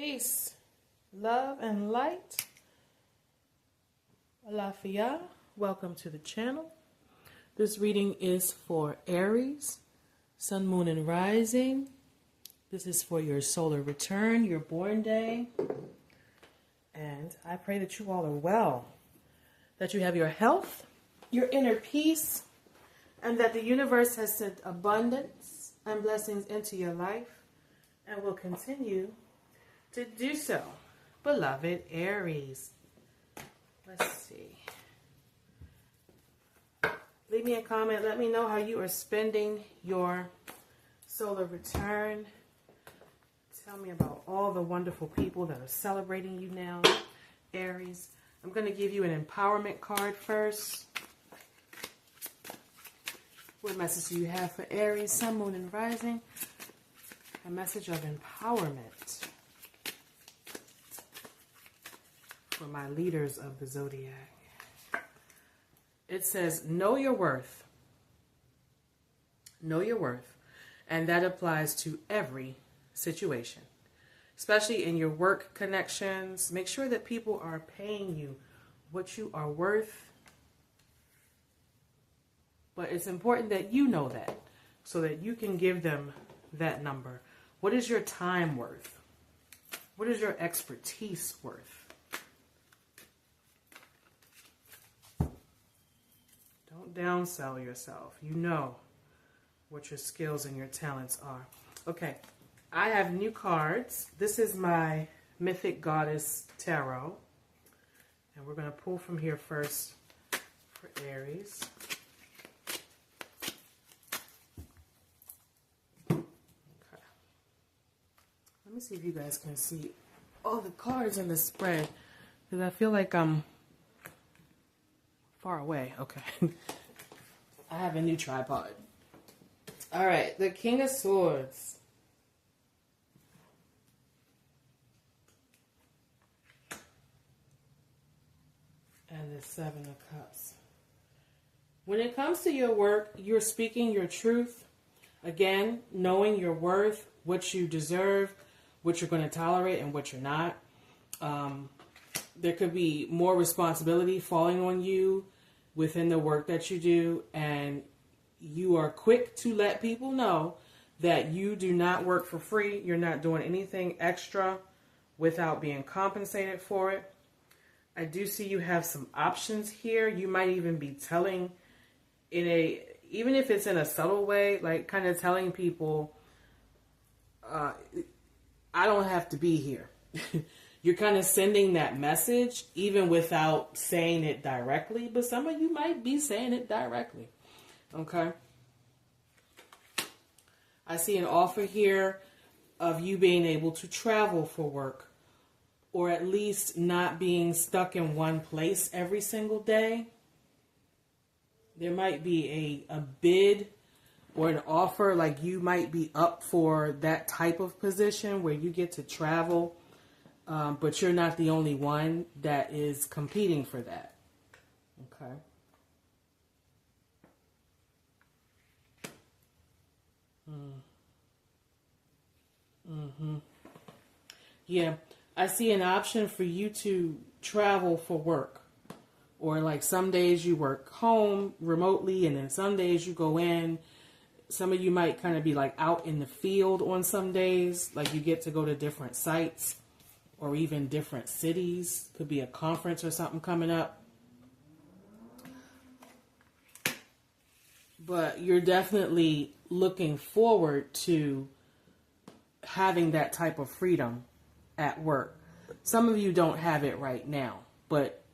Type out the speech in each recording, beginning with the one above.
Peace, love, and light. Alafia, welcome to the channel. This reading is for Aries, Sun, Moon, and Rising. This is for your solar return, your born day. And I pray that you all are well, that you have your health, your inner peace, and that the universe has sent abundance and blessings into your life and will continue to do so. Beloved Aries. Let's see. Leave me a comment. Let me know how you are spending your solar return. Tell me about all the wonderful people that are celebrating you now, Aries. I'm going to give you an empowerment card first. What message do you have for Aries, Sun, Moon, and Rising? A message of empowerment for my leaders of the zodiac. It says, know your worth. Know your worth. And that applies to every situation, especially in your work connections. Make sure that people are paying you what you are worth. But it's important that you know that so that you can give them that number. What is your time worth? What is your expertise worth? Don't downsell yourself. You know what your skills and your talents are. Okay, I have new cards. This is my Mythic Goddess Tarot. And we're going to pull from here first for Aries. Okay. Let me see if you guys can see all the cards in the spread, because I feel like I'm far away. Okay. I have a new tripod. All right. The King of Swords. And the Seven of Cups. When it comes to your work, you're speaking your truth. Again, knowing your worth, what you deserve, what you're going to tolerate and what you're not. There could be more responsibility falling on you within the work that you do, and you are quick to let people know that you do not work for free. You're not doing anything extra without being compensated for it. I do see you have some options here. You might even be telling even if it's in a subtle way, like kind of telling people, I don't have to be here. You're kind of sending that message even without saying it directly, but some of you might be saying it directly. Okay. I see an offer here of you being able to travel for work, or at least not being stuck in one place every single day. There might be a bid or an offer, like you might be up for that type of position where you get to travel. But you're not the only one that is competing for that. Okay. Yeah, I see an option for you to travel for work. Or like some days you work home remotely and then some days you go in. Some of you might kind of be like out in the field on some days. Like you get to go to different sites. Or even different cities. Could be a conference or something coming up. But you're definitely looking forward to having that type of freedom at work. Some of you don't have it right now, but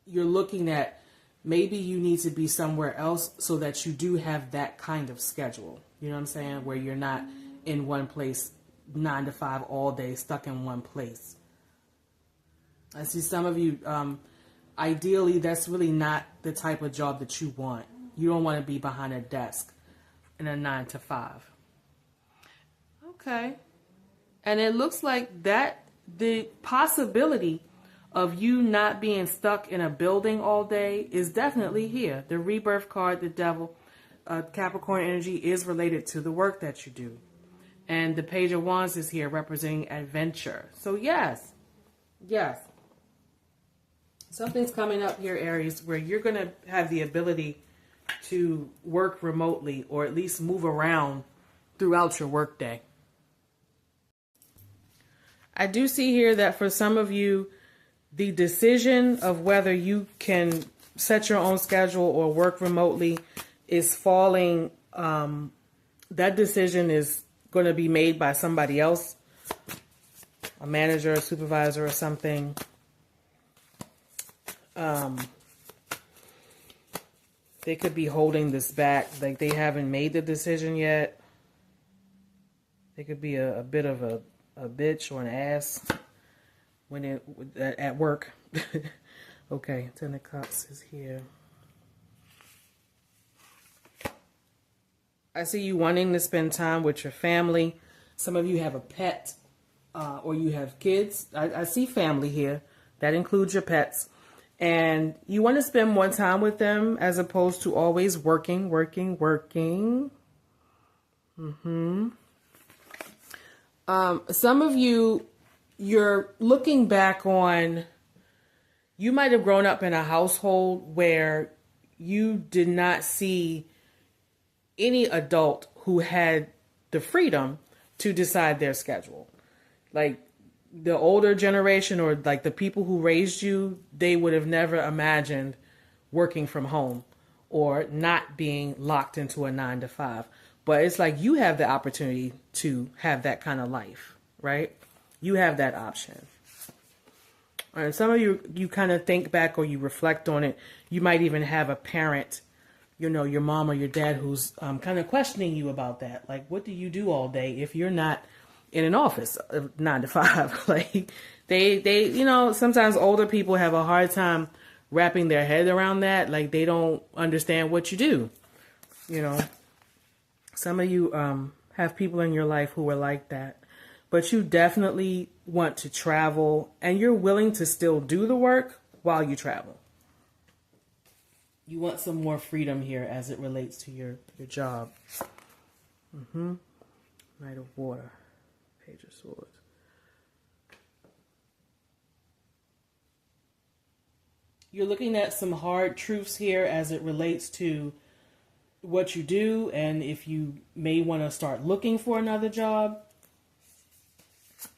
you're looking at maybe you need to be somewhere else so that you do have that kind of schedule. You know what I'm saying? Where you're not in one place 9 to 5 all day, stuck in one place. I see some of you, ideally, that's really not the type of job that you want. You don't want to be behind a desk in a 9 to 5. Okay. And it looks like that the possibility of you not being stuck in a building all day is definitely here. The rebirth card, the devil, Capricorn energy is related to the work that you do. And the Page of Wands is here representing adventure. So yes, yes. Something's coming up here, Aries, where you're going to have the ability to work remotely or at least move around throughout your workday. I do see here that for some of you, the decision of whether you can set your own schedule or work remotely is falling. That decision is going to be made by somebody else, a manager, a supervisor, or something. They could be holding this back, like they haven't made the decision yet. They could be a bit of a bitch or an ass when at work. Okay, Ten of Cups is here. I see you wanting to spend time with your family. Some of you have a pet or you have kids. I see family here. That includes your pets. And you want to spend more time with them as opposed to always working. Some of you, you're looking back on, you might have grown up in a household where you did not see any adult who had the freedom to decide their schedule. Like the older generation or like the people who raised you, they would have never imagined working from home or not being locked into a 9-to-5. But it's like you have the opportunity to have that kind of life, right? You have that option. And some of you kind of think back or you reflect on it. You might even have a parent, you know, your mom or your dad who's kind of questioning you about that. Like, what do you do all day if you're not in an office 9-to-5? Like they, you know, sometimes older people have a hard time wrapping their head around that. Like they don't understand what you do. You know, some of you have people in your life who are like that, but you definitely want to travel and you're willing to still do the work while you travel. You want some more freedom here as it relates to your job. Knight of Water. Page of Swords. You're looking at some hard truths here as it relates to what you do and if you may want to start looking for another job.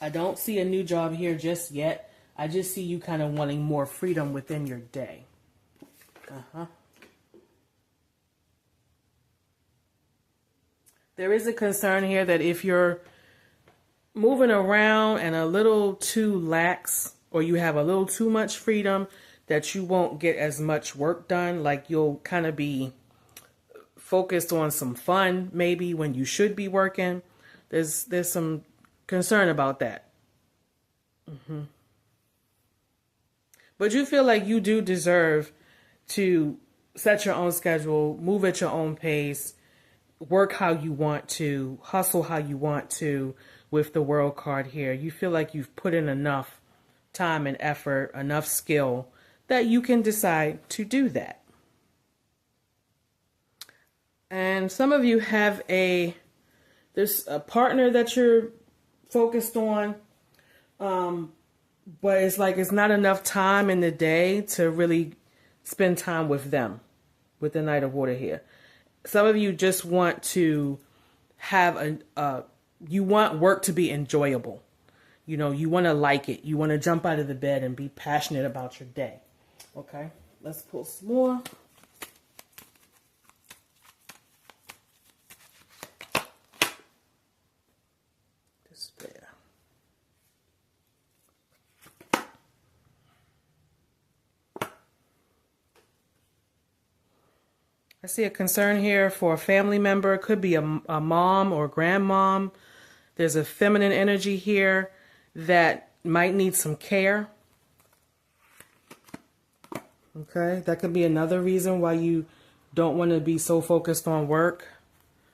I don't see a new job here just yet. I just see you kind of wanting more freedom within your day. There is a concern here that if you're moving around and a little too lax or you have a little too much freedom, that you won't get as much work done. Like you'll kind of be focused on some fun maybe when you should be working. There's some concern about that. But you feel like you do deserve to set your own schedule, move at your own pace, work how you want to, hustle how you want to with the World card here. You feel like you've put in enough time and effort, enough skill that you can decide to do that. And some of you have there's a partner that you're focused on, but it's like it's not enough time in the day to really spend time with them, with the Knight of Water here. Some of you just want to have you want work to be enjoyable. You know, you want to like it. You want to jump out of the bed and be passionate about your day. Okay, let's pull some more. Despair. I see a concern here for a family member. It could be a mom or grandmom. There's a feminine energy here that might need some care. Okay, that could be another reason why you don't want to be so focused on work.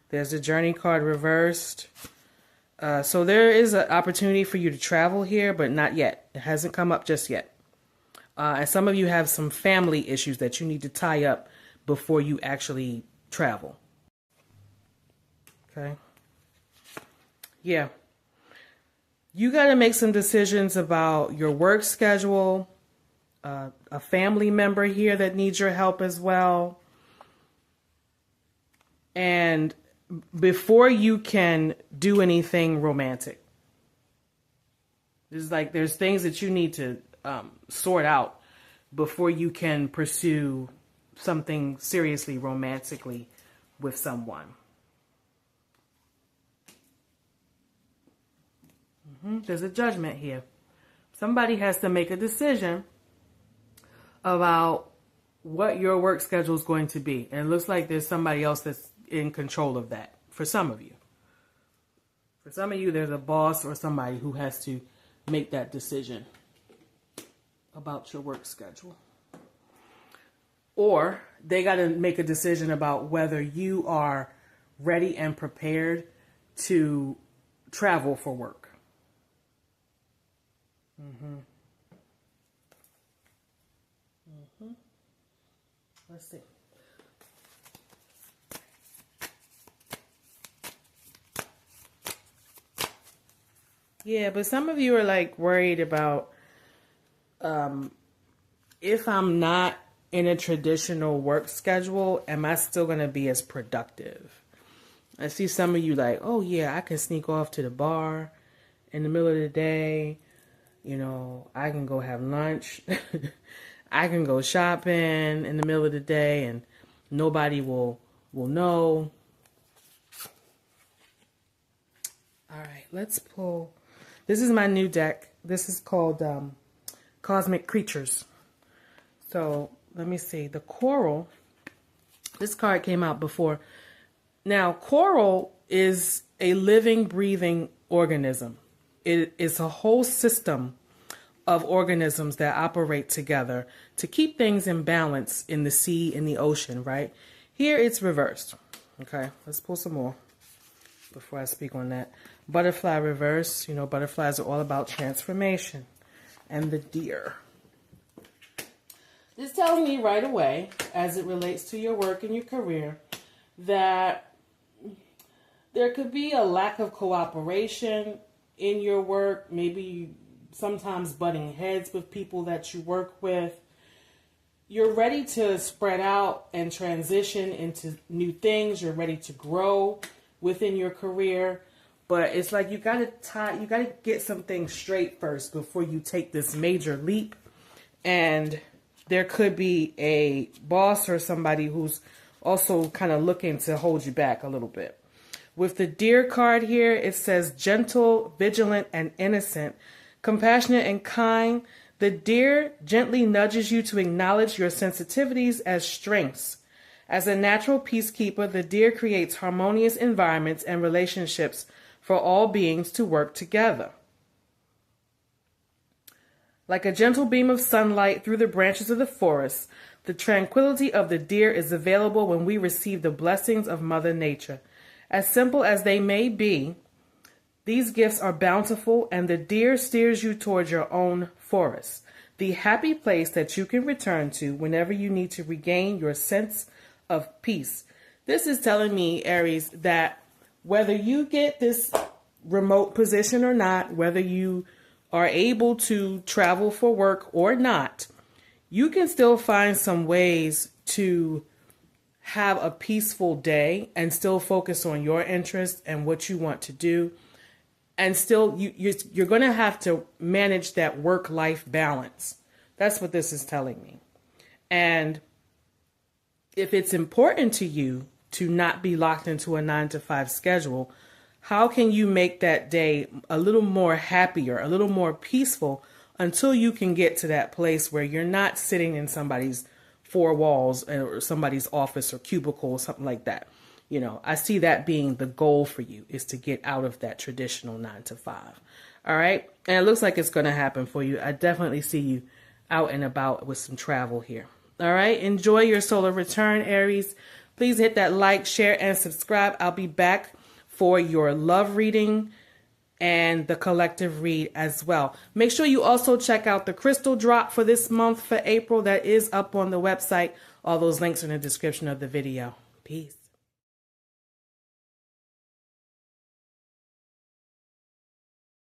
There's a Journey card reversed. So there is an opportunity for you to travel here, but not yet. It hasn't come up just yet. And some of you have some family issues that you need to tie up before you actually travel. Okay. Yeah. You got to make some decisions about your work schedule, a family member here that needs your help as well. And before you can do anything romantic, there's things that you need to sort out before you can pursue something seriously romantically with someone. There's a judgment here. Somebody has to make a decision about what your work schedule is going to be. And it looks like there's somebody else that's in control of that for some of you. For some of you, there's a boss or somebody who has to make that decision about your work schedule. Or they got to make a decision about whether you are ready and prepared to travel for work. Let's see. Yeah, but some of you are like worried about if I'm not in a traditional work schedule, am I still going to be as productive? I see some of you like, oh yeah, I can sneak off to the bar in the middle of the day. You know, I can go have lunch. I can go shopping in the middle of the day and nobody will know. All right, let's pull. This is my new deck. This is called Cosmic Creatures. So let me see. The coral. This card came out before. Now, coral is a living, breathing organism. It is a whole system of organisms that operate together to keep things in balance in the sea, in the ocean, right? Here it's reversed. Okay, let's pull some more before I speak on that. Butterfly reverse. You know, butterflies are all about transformation. And the deer. This tells me right away, as it relates to your work and your career, that there could be a lack of cooperation in your work, maybe sometimes butting heads with people that you work with. You're ready to spread out and transition into new things. You're ready to grow within your career, but it's like you gotta get some things straight first before you take this major leap. And there could be a boss or somebody who's also kind of looking to hold you back a little bit. With the deer card here, it says gentle, vigilant, and innocent, compassionate and kind. The deer gently nudges you to acknowledge your sensitivities as strengths. As a natural peacekeeper, the deer creates harmonious environments and relationships for all beings to work together. Like a gentle beam of sunlight through the branches of the forest, the tranquility of the deer is available when we receive the blessings of Mother Nature. As simple as they may be, these gifts are bountiful, and the deer steers you towards your own forest, the happy place that you can return to whenever you need to regain your sense of peace. This is telling me, Aries, that whether you get this remote position or not, whether you are able to travel for work or not, you can still find some ways to have a peaceful day and still focus on your interests and what you want to do. And still, you're going to have to manage that work-life balance. That's what this is telling me. And if it's important to you to not be locked into a 9-to-5 schedule, how can you make that day a little more happier, a little more peaceful until you can get to that place where you're not sitting in somebody's four walls or somebody's office or cubicle or something like that? You know, I see that being the goal for you, is to get out of that traditional 9-to-5. All right. And it looks like it's going to happen for you. I definitely see you out and about with some travel here. All right. Enjoy your solar return, Aries. Please hit that like, share, and subscribe. I'll be back for your love reading and the collective read as well. Make sure you also check out the crystal drop for this month for April. That is up on the website. All those links are in the description of the video. Peace.